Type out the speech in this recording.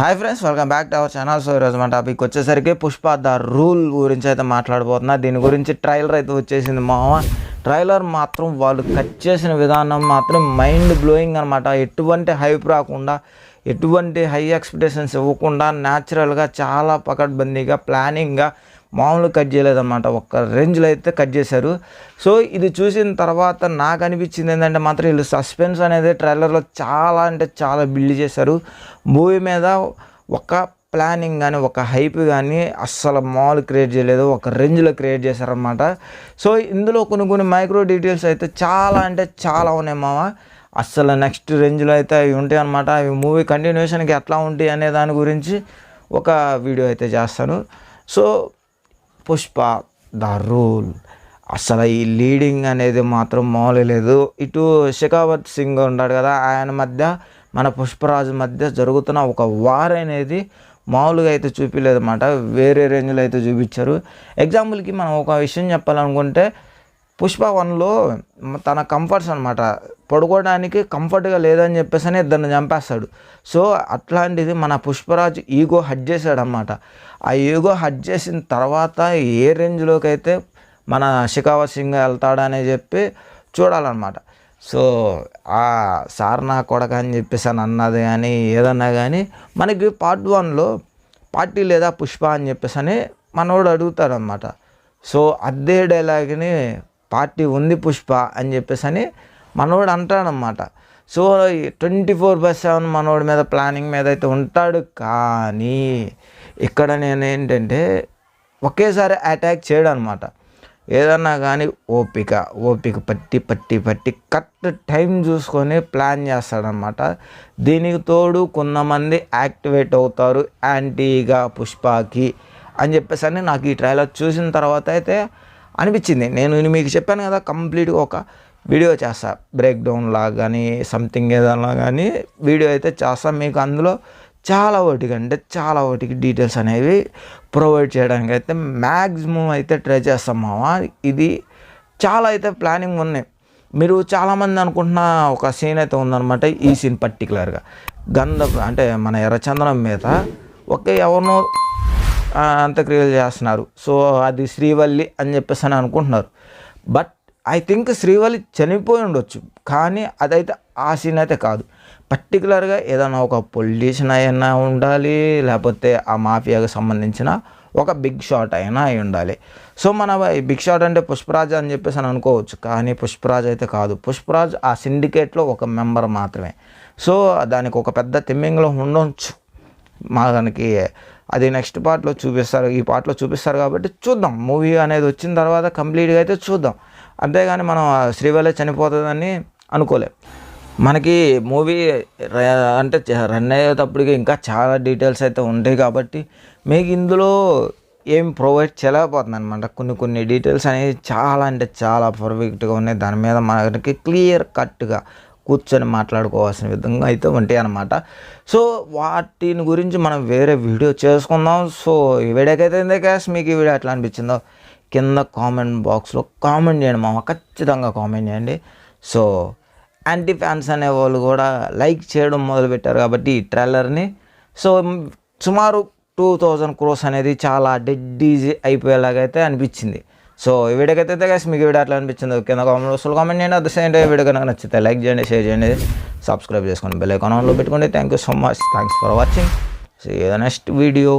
Hi friends, welcome back to our channel. So ఈరోజు మన topic వచ్చేసరికి పుష్ప ద రూల్ గురించి అయితే మాట్లాడబోతున్నా. దీని గురించి ట్రైలర్ అయితే వచ్చేసింది మామ. ట్రైలర్ మాత్రం వాళ్ళు కట్ చేసిన విధానం మాత్రం మైండ్ బ్లోయింగ్ అనమాట. ఎటువంటి హైప్ రాకుండా, ఎటువంటి హై ఎక్స్పెక్టేషన్స్ ఇవ్వకుండా న్యాచురల్గా చాలా పకడ్బందీగా ప్లానింగ్గా మామూలు కట్ చేయలేదన్నమాట. ఒక్క రేంజ్లో అయితే కట్ చేశారు. సో ఇది చూసిన తర్వాత నాకు అనిపించింది ఏంటంటే మాత్రం వీళ్ళు సస్పెన్స్ అనేది ట్రైలర్లో చాలా అంటే చాలా బిల్డ్ చేశారు. మూవీ మీద ఒక ప్లానింగ్ కానీ ఒక హైప్ కానీ అస్సలు మామూలు క్రియేట్ చేయలేదు, ఒక రేంజ్లో క్రియేట్ చేశారనమాట. సో ఇందులో కొన్ని మైక్రో డీటెయిల్స్ అయితే చాలా అంటే చాలా ఉన్నాయి మామ. అస్సలు నెక్స్ట్ రేంజ్లో అయితే అవి ఉంటాయి అనమాట. అవి మూవీ కంటిన్యూషన్కి ఎట్లా ఉంటాయి అనే దాని గురించి ఒక వీడియో అయితే చేస్తాను. సో పుష్ప ద రూల్ అసలు ఈ లీడింగ్ అనేది మాత్రం మామూలు లేదు. ఇటు షెకావత్ సింగ్ ఉన్నాడు కదా, ఆయన మధ్య మన పుష్పరాజు మధ్య జరుగుతున్న ఒక వార్ అనేది మామూలుగా అయితే చూపించలేదు అన్నమాట. వేరే రేంజ్లో అయితే చూపించారు. ఎగ్జాంపుల్కి మనం ఒక విషయం చెప్పాలనుకుంటే పుష్ప 1లో తన కంఫర్ట్స్ అనమాట, పడుకోవడానికి కంఫర్ట్గా లేదని చెప్పేసి ఇద్దరిని చంపేస్తాడు. సో అట్లాంటిది మన పుష్పరాజు ఈగో హట్ చేశాడు అనమాట. ఆ ఈగో హట్ చేసిన తర్వాత ఏ రేంజ్లోకి అయితే మన షెకావత్ సింగ్ వెళ్తాడని చెప్పి చూడాలన్నమాట. సో ఆ సార్ నా కొడక అని చెప్పేసి అన్నది కానీ ఏదన్నా కానీ మనకి పార్ట్ 1లో పార్టీ లేదా పుష్ప అని చెప్పేసి మనోడు అడుగుతాడు అనమాట. సో అదే డైలాగ్ని పార్టీ ఉంది పుష్ప అని చెప్పేసి మనోడు అంటాడనమాట. సో 24/7 మనోడి మీద ప్లానింగ్ మీద అయితే ఉంటాడు. కానీ ఇక్కడ నేను ఏంటంటే ఒకేసారి అటాక్ చేయడం అనమాట. ఏదన్నా కానీ ఓపిక పట్టి కరెక్ట్ టైం చూసుకొని ప్లాన్ చేస్తాడనమాట. దీనికి తోడు కొంతమంది యాక్టివేట్ అవుతారు యాంటీగా పుష్పకి అని చెప్పేసి నాకు ఈ ట్రైలర్ చూసిన తర్వాత అయితే అనిపించింది. నేను మీకు చెప్పాను కదా, కంప్లీట్గా ఒక వీడియో చేస్తా, బ్రేక్ డౌన్ లాగా కానీ సంథింగ్ ఏదన్నా కానీ వీడియో అయితే చేస్తా. మీకు అందులో చాలా వాటికి డీటెయిల్స్ అనేవి ప్రొవైడ్ చేయడానికి అయితే మ్యాక్సిమం అయితే ట్రై చేస్తాం మామ. ఇది చాలా అయితే ప్లానింగ్ ఉన్నాయి. మీరు చాలామంది అనుకుంటున్న ఒక సీన్ అయితే ఉందన్నమాట. ఈ సీన్ పర్టికులర్గా అంటే మన ఎర్రచందనం మీద ఎవరినో అంత్యక్రియలు చేస్తున్నారు. సో అది శ్రీవల్లి అని చెప్పేసి అనుకుంటున్నారు. బట్ ఐ థింక్ శ్రీవల్లి చనిపోయి ఉండొచ్చు, కానీ అదైతే ఆ సీన్ అయితే కాదు. పర్టికులర్గా ఏదైనా ఒక పొలిటీషియన్ అయినా ఉండాలి, లేకపోతే ఆ మాఫియాకి సంబంధించిన ఒక బిగ్ షాట్ అయినా అయి ఉండాలి. సో మన బిగ్ షాట్ అంటే పుష్పరాజ్ అని చెప్పేసి అనుకోవచ్చు, కానీ పుష్పరాజ్ అయితే కాదు. పుష్పరాజ్ ఆ సిండికేట్లో ఒక మెంబర్ మాత్రమే. సో దానికి ఒక పెద్ద తిమ్మింగ్లో ఉండొచ్చు మనకి. అది నెక్స్ట్ పార్ట్లో చూపిస్తారు, ఈ పార్ట్లో చూపిస్తారు. కాబట్టి చూద్దాం, మూవీ అనేది వచ్చిన తర్వాత కంప్లీట్గా అయితే చూద్దాం. అంతేగాని మనం శ్రీవల్లి చనిపోతుందని అనుకోలేం. మనకి మూవీ అంటే రన్ అయ్యేటప్పటికి ఇంకా చాలా డీటెయిల్స్ అయితే ఉంటాయి. కాబట్టి మీకు ఇందులో ఏం ప్రొవైడ్ చేయలేకపోతుంది అనమాట. కొన్ని డీటెయిల్స్ అనేవి చాలా అంటే చాలా పర్ఫెక్ట్గా ఉన్నాయి. దాని మీద మనకి క్లియర్ కట్గా కూర్చొని మాట్లాడుకోవాల్సిన విధంగా అయితే ఉంటాయి అన్నమాట. సో వాటిని గురించి మనం వేరే వీడియో చేసుకుందాం. సో ఈ వీడియోకైతే మీకు ఈ వీడియో ఎట్లా అనిపించిందో కింద కామెంట్ బాక్స్లో కామెంట్ చేయండి మామ, ఖచ్చితంగా కామెంట్ చేయండి. సో యాంటీ ఫ్యాన్స్ అనేవాళ్ళు కూడా లైక్ చేయడం మొదలుపెట్టారు కాబట్టి ఈ ట్రైలర్ని. సో సుమారు 2000 crores అనేది చాలా డెడ్ ఈజీ అయిపోయేలాగైతే అనిపించింది. సో ఈ వీడియోకైతే మీకు వీడియో ఎట్లా అనిపించిందో కింద కామెంట్ చేయండి. At the same time video కనుక నచ్చితే లైక్ చేయండి, షేర్ చేయండి, సబ్స్క్రైబ్ చేసుకోండి, బెల్ ఐకాన్ ఆన్లో పెట్టుకోండి. Thank you so much, thanks for watching. So next video.